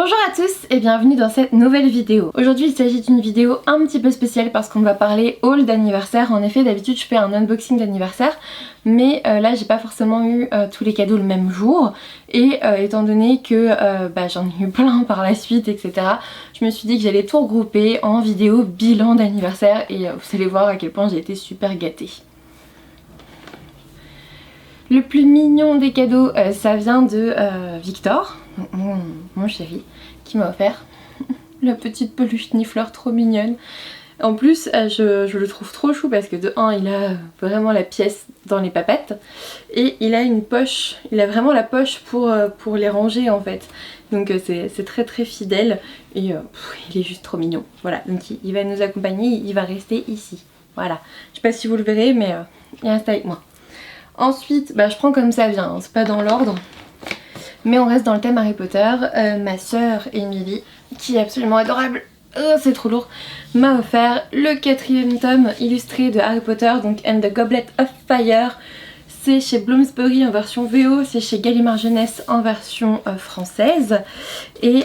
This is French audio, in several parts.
Bonjour à tous et bienvenue dans cette nouvelle vidéo. Aujourd'hui il s'agit d'une vidéo un petit peu spéciale parce qu'on va parler haul d'anniversaire. En effet d'habitude je fais un unboxing d'anniversaire mais là j'ai pas forcément eu tous les cadeaux le même jour et étant donné que j'en ai eu plein par la suite etc. Je me suis dit que j'allais tout regrouper en vidéo bilan d'anniversaire et vous allez voir à quel point j'ai été super gâtée. Le plus mignon des cadeaux ça vient de Victor, mon chéri, qui m'a offert la petite peluche Niffler trop mignonne. En plus je le trouve trop chou parce que de 1 il a vraiment la pièce dans les papettes et il a une poche, il a vraiment la poche pour les ranger en fait. Donc c'est très très fidèle et il est juste trop mignon. Voilà, donc il va nous accompagner, il va rester ici. Voilà, je sais pas si vous le verrez mais il reste avec moi. Ensuite, je prends comme ça vient, hein, c'est pas dans l'ordre. Mais on reste dans le thème Harry Potter. Ma soeur Émilie, qui est absolument adorable, c'est trop lourd, m'a offert le 4e tome illustré de Harry Potter, donc And the Goblet of Fire. C'est chez Bloomsbury en version VO, c'est chez Gallimard Jeunesse en version française. Et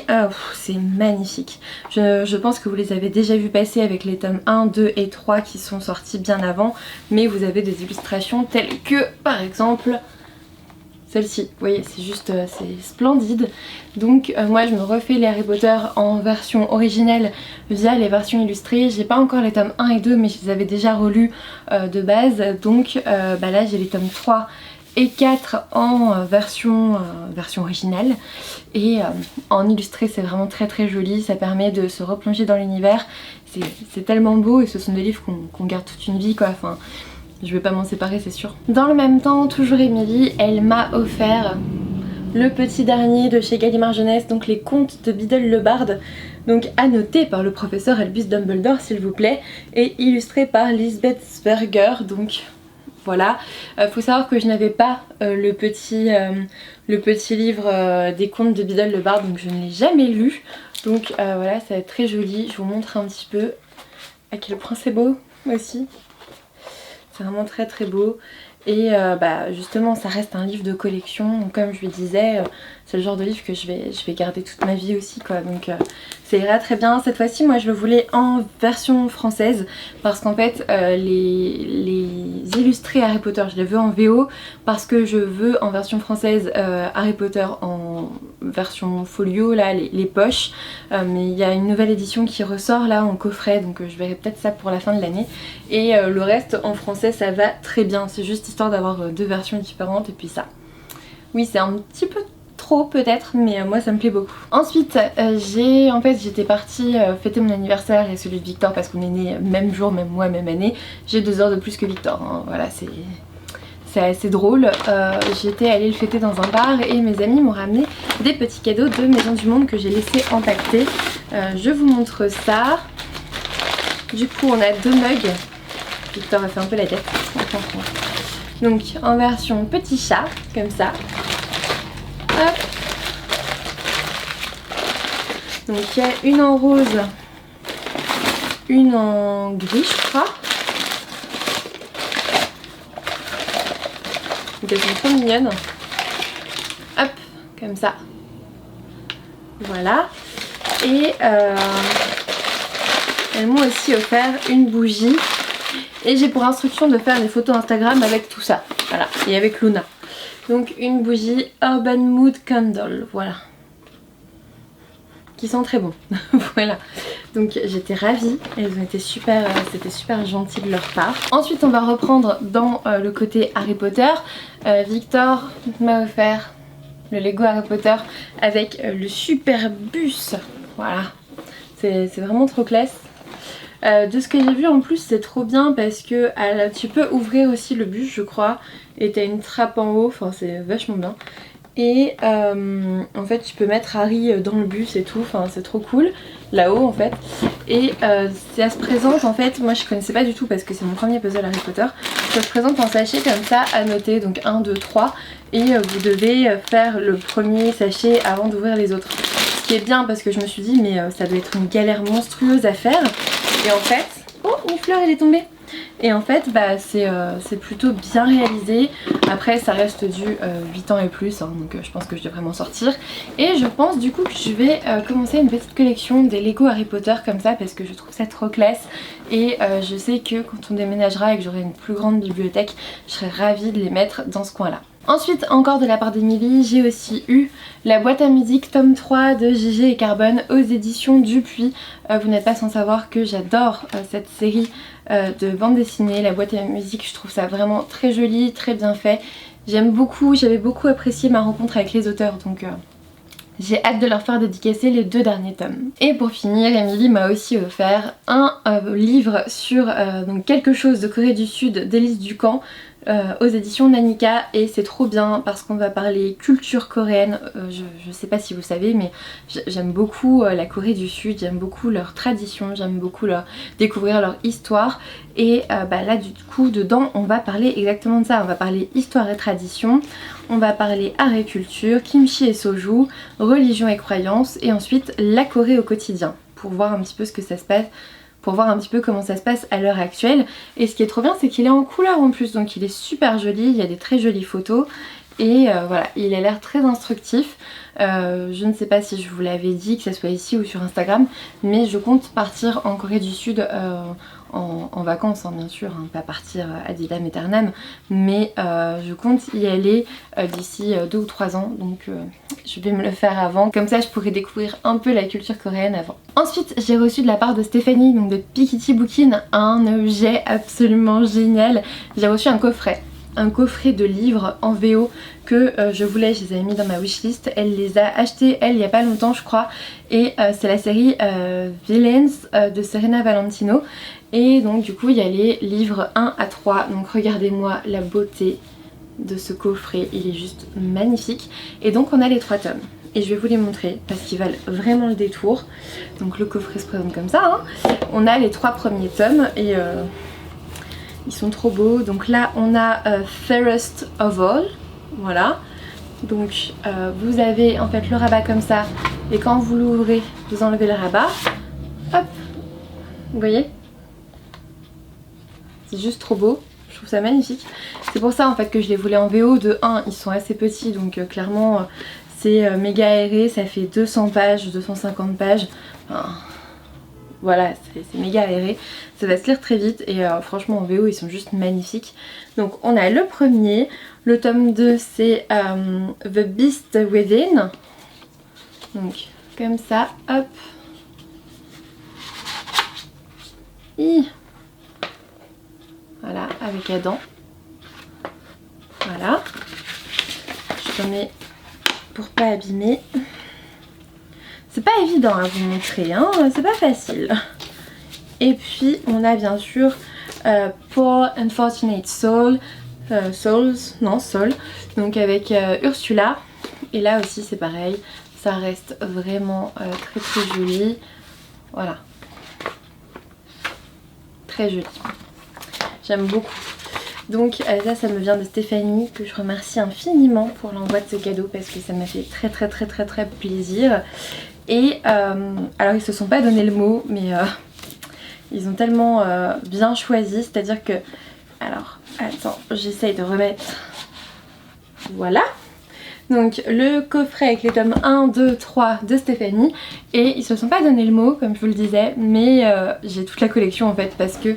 c'est magnifique. Je pense que vous les avez déjà vus passer avec les tomes 1, 2 et 3 qui sont sortis bien avant. Mais vous avez des illustrations telles que, par exemple, celle-ci. Vous voyez, c'est juste, c'est splendide. Donc moi je me refais les Harry Potter en version originale via les versions illustrées. J'ai pas encore les tomes 1 et 2 mais je les avais déjà relus de base. Donc là j'ai les tomes 3 et 4 en version originale. Et en illustré c'est vraiment très très joli. Ça permet de se replonger dans l'univers. C'est tellement beau et ce sont des livres qu'on garde toute une vie quoi. Enfin, je vais pas m'en séparer c'est sûr. Dans le même temps, toujours Émilie, elle m'a offert le petit dernier de chez Gallimard Jeunesse, donc les contes de Biddle le Barde, donc annoté par le professeur Albus Dumbledore s'il vous plaît, et illustré par Lisbeth Sperger, donc voilà. Faut savoir que je n'avais pas le petit livre des contes de Biddle le Barde, donc je ne l'ai jamais lu, donc voilà, ça va être très joli. Je vous montre un petit peu à quel point c'est beau aussi. C'est vraiment très très beau et justement ça reste un livre de collection, donc comme je lui disais c'est le genre de livre que je vais garder toute ma vie aussi quoi, donc ça ira très bien. Cette fois-ci moi je le voulais en version française parce qu'en fait les illustrés Harry Potter je les veux en VO parce que je veux en version française Harry Potter en version folio là, les poches, mais il y a une nouvelle édition qui ressort là en coffret donc je verrai peut-être ça pour la fin de l'année et le reste en français ça va très bien, c'est juste histoire d'avoir deux versions différentes et puis ça. Oui c'est un petit peu trop peut-être mais moi ça me plaît beaucoup. Ensuite j'étais partie fêter mon anniversaire et celui de Victor parce qu'on est nés même jour, même mois, même année. J'ai 2 heures de plus que Victor, hein. Voilà c'est assez drôle. J'étais allée le fêter dans un bar et mes amis m'ont ramené des petits cadeaux de Maison du Monde que j'ai laissé empaqueter. Je vous montre ça. Du coup on a 2 mugs. Victor a fait un peu la tête. Donc en version petit chat, comme ça. Hop. Donc il y a une en rose, une en gris je crois. Donc elles sont trop mignonnes. Hop, comme ça. Voilà. Et elles m'ont aussi offert une bougie. Et j'ai pour instruction de faire des photos Instagram avec tout ça. Voilà, et avec Luna. Donc une bougie Urban Mood Candle, voilà. Qui sent très bon. Voilà. Donc j'étais ravie, elles ont été super, c'était super gentil de leur part. Ensuite on va reprendre dans le côté Harry Potter. Victor m'a offert le Lego Harry Potter avec le super bus. Voilà. C'est vraiment trop classe. De ce que j'ai vu en plus c'est trop bien parce que tu peux ouvrir aussi le bus je crois et t'as une trappe en haut, enfin c'est vachement bien. Et en fait tu peux mettre Harry dans le bus et tout, enfin c'est trop cool là-haut en fait. Et ça se présente en fait, moi je connaissais pas du tout parce que c'est mon premier puzzle Harry Potter. Ça se présente en sachet comme ça à noter, donc 1, 2, 3 et vous devez faire le premier sachet avant d'ouvrir les autres. Ce qui est bien parce que je me suis dit mais ça doit être une galère monstrueuse à faire. Et en fait, oh une fleur elle est tombée. Et en fait c'est plutôt bien réalisé. Après ça reste du 8 ans et plus hein, donc je pense que je devrais m'en sortir. Et je pense du coup que je vais commencer une petite collection des Lego Harry Potter comme ça parce que je trouve ça trop classe. Et je sais que quand on déménagera et que j'aurai une plus grande bibliothèque, je serai ravie de les mettre dans ce coin là. Ensuite encore de la part d'Emilie, j'ai aussi eu la boîte à musique tome 3 de Gégé et Carbone aux éditions Dupuis. Vous n'êtes pas sans savoir que j'adore cette série de bande dessinée. La boîte à musique, je trouve ça vraiment très joli, très bien fait. J'aime beaucoup, j'avais beaucoup apprécié ma rencontre avec les auteurs donc j'ai hâte de leur faire dédicacer les 2 derniers tomes. Et pour finir, Emilie m'a aussi offert un livre sur donc quelque chose de Corée du Sud d'Élise Ducamp aux éditions Nanika, et c'est trop bien parce qu'on va parler culture coréenne. Je sais pas si vous savez mais j'aime beaucoup la Corée du Sud, j'aime beaucoup leurs traditions, j'aime beaucoup découvrir leur histoire. Et là du coup dedans on va parler exactement de ça, on va parler histoire et tradition, on va parler art et culture, kimchi et soju, religion et croyance, et ensuite la Corée au quotidien pour voir un petit peu ce que ça se passe, pour voir un petit peu comment ça se passe à l'heure actuelle. Et ce qui est trop bien c'est qu'il est en couleur en plus, donc il est super joli, il y a des très jolies photos. Et voilà, il a l'air très instructif. Je ne sais pas si je vous l'avais dit, que ce soit ici ou sur Instagram, mais je compte partir en Corée du Sud en vacances hein, bien sûr, hein, pas partir ad vitam aeternam, mais je compte y aller d'ici 2 ou 3 ans, donc je vais me le faire avant, comme ça je pourrai découvrir un peu la culture coréenne avant. Ensuite j'ai reçu de la part de Stéphanie, donc de Piketty Bookin, un objet absolument génial. J'ai reçu un coffret de livres en VO que je voulais, je les avais mis dans ma wishlist. Elle les a achetés elle il y a pas longtemps je crois, et c'est la série Villains de Serena Valentino. Et donc du coup il y a les livres 1 à 3, donc regardez-moi la beauté de ce coffret, il est juste magnifique. Et donc on a les 3 tomes et je vais vous les montrer parce qu'ils valent vraiment le détour. Donc le coffret se présente comme ça hein. On a les 3 premiers tomes et ils sont trop beaux. Donc là on a Fairest of All, voilà. Donc vous avez en fait le rabat comme ça, et quand vous l'ouvrez vous enlevez le rabat, hop, vous voyez, c'est juste trop beau, je trouve ça magnifique. C'est pour ça en fait que je les voulais en VO. De 1 ils sont assez petits donc clairement c'est méga aéré, ça fait 200 pages, 250 pages, enfin, voilà, c'est méga aéré, ça va se lire très vite et franchement en VO ils sont juste magnifiques. Donc on a le premier, le tome 2 c'est The Beast Within, donc comme ça, hop, voilà, avec Adam, voilà, je remets pour pas abîmer. C'est pas évident à vous montrer, hein, c'est pas facile. Et puis on a bien sûr Poor Unfortunate Soul, Soul, donc avec Ursula. Et là aussi c'est pareil, ça reste vraiment très très joli. Voilà, très joli, j'aime beaucoup. Donc ça me vient de Stéphanie, que je remercie infiniment pour l'envoi de ce cadeau parce que ça m'a fait très très très très très plaisir. Et alors ils se sont pas donné le mot mais ils ont tellement bien choisi, c'est à dire que, alors attends, j'essaye de remettre, voilà, donc le coffret avec les tomes 1, 2, 3 de Stéphanie, et ils se sont pas donné le mot comme je vous le disais, mais j'ai toute la collection en fait parce que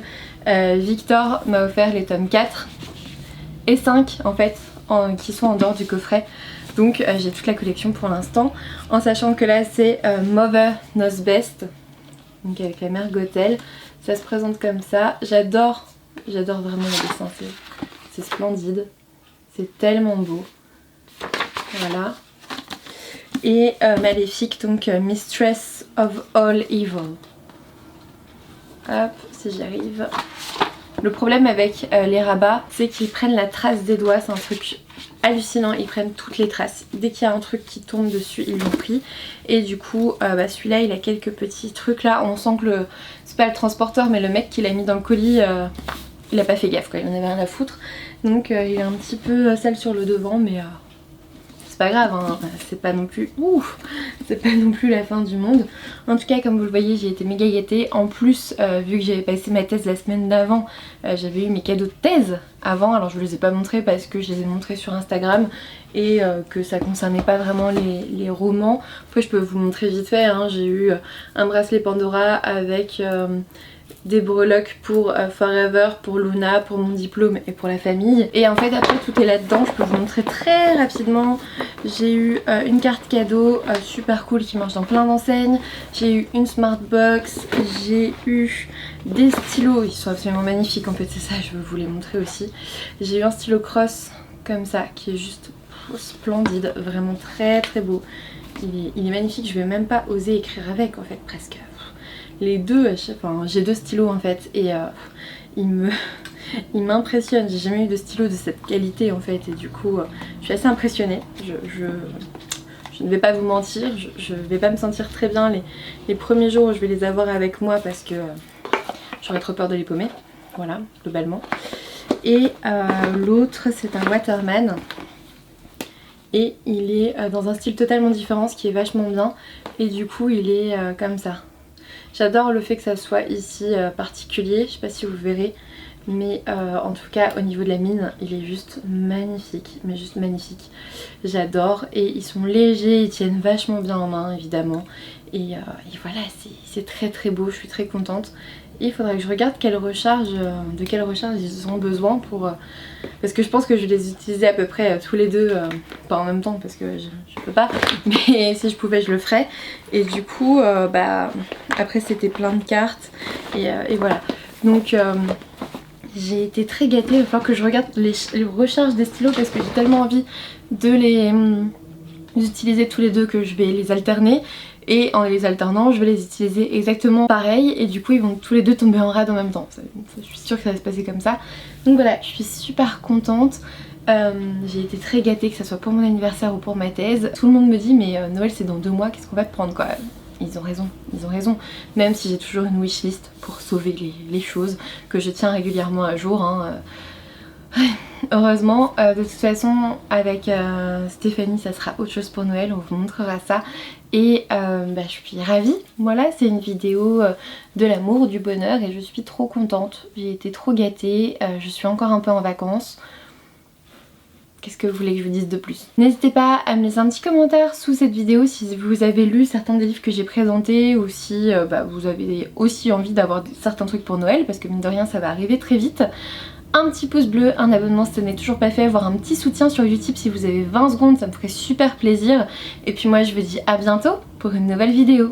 Victor m'a offert les tomes 4 et 5 en fait qui sont en dehors du coffret. Donc j'ai toute la collection pour l'instant, en sachant que là c'est Mother Knows Best, donc avec la mère Gothel. Ça se présente comme ça, j'adore vraiment le dessin, c'est splendide, c'est tellement beau, voilà. Et Maléfique, donc Mistress of All Evil. Hop, si j'y arrive. Le problème avec les rabats, c'est qu'ils prennent la trace des doigts, c'est un truc hallucinant, ils prennent toutes les traces. Dès qu'il y a un truc qui tombe dessus, ils l'ont pris. Et du coup, celui-là, il a quelques petits trucs là. On sent que c'est pas le transporteur, mais le mec qui l'a mis dans le colis, il a pas fait gaffe quoi, il en avait rien à foutre. Donc il est un petit peu sale sur le devant, mais pas grave, hein. C'est pas non plus c'est pas non plus la fin du monde. En tout cas, comme vous le voyez, j'ai été méga gâtée. En plus, vu que j'avais passé ma thèse la semaine d'avant, j'avais eu mes cadeaux de thèse avant. Alors je vous les ai pas montrés parce que je les ai montrés sur Instagram et que ça concernait pas vraiment les romans. Après je peux vous montrer vite fait, hein. J'ai eu un bracelet Pandora avec des breloques pour Forever, pour Luna, pour mon diplôme et pour la famille. Et en fait après tout est là-dedans, je peux vous montrer très rapidement. J'ai eu une carte cadeau super cool qui marche dans plein d'enseignes. J'ai eu une Smartbox, j'ai eu des stylos, ils sont absolument magnifiques en fait, c'est ça, je veux vous les montrer aussi. J'ai eu un stylo cross comme ça qui est juste splendide, vraiment très très beau. Il est magnifique, je vais même pas oser écrire avec en fait presque. Les deux, enfin, j'ai deux stylos en fait et ils m'impressionnent. J'ai jamais eu de stylo de cette qualité en fait et du coup je suis assez impressionnée. Je ne vais pas vous mentir, je vais pas me sentir très bien les premiers jours où je vais les avoir avec moi parce que j'aurais trop peur de les paumer, voilà, globalement. Et l'autre c'est un Waterman et il est dans un style totalement différent, ce qui est vachement bien et du coup il est comme ça. J'adore le fait que ça soit ici particulier, je sais pas si vous verrez, mais en tout cas au niveau de la mine il est juste magnifique, mais juste magnifique. J'adore et ils sont légers, ils tiennent vachement bien en main évidemment et voilà, c'est très très beau, je suis très contente. Et il faudrait que je regarde de quelle recharge ils ont besoin pour... parce que je pense que je vais les utiliser à peu près tous les deux, pas en même temps parce que je peux pas, mais si je pouvais je le ferais. Et du coup, bah, après c'était plein de cartes et voilà. Donc j'ai été très gâtée, il va falloir que je regarde les recharges des stylos parce que j'ai tellement envie de les utiliser tous les deux que je vais les alterner. Et en les alternant, je vais les utiliser exactement pareil et du coup ils vont tous les deux tomber en rade en même temps. Je suis sûre que ça va se passer comme ça. Donc voilà, je suis super contente. J'ai été très gâtée que ça soit pour mon anniversaire ou pour ma thèse. Tout le monde me dit mais Noël c'est dans 2 mois, qu'est-ce qu'on va te prendre quoi? Ils ont raison. Même si j'ai toujours une wishlist pour sauver les choses que je tiens régulièrement à jour. Hein. Heureusement, de toute façon avec Stéphanie ça sera autre chose pour Noël, on vous montrera ça. Et bah, je suis ravie, voilà, c'est une vidéo de l'amour, du bonheur et je suis trop contente. J'ai été trop gâtée, je suis encore un peu en vacances. Qu'est-ce que vous voulez que je vous dise de plus? N'hésitez pas à me laisser un petit commentaire sous cette vidéo si vous avez lu certains des livres que j'ai présentés ou si bah, vous avez aussi envie d'avoir certains trucs pour Noël parce que mine de rien ça va arriver très vite. Un petit pouce bleu, un abonnement si ce n'est toujours pas fait, voire un petit soutien sur YouTube si vous avez 20 secondes, ça me ferait super plaisir. Et puis moi je vous dis à bientôt pour une nouvelle vidéo.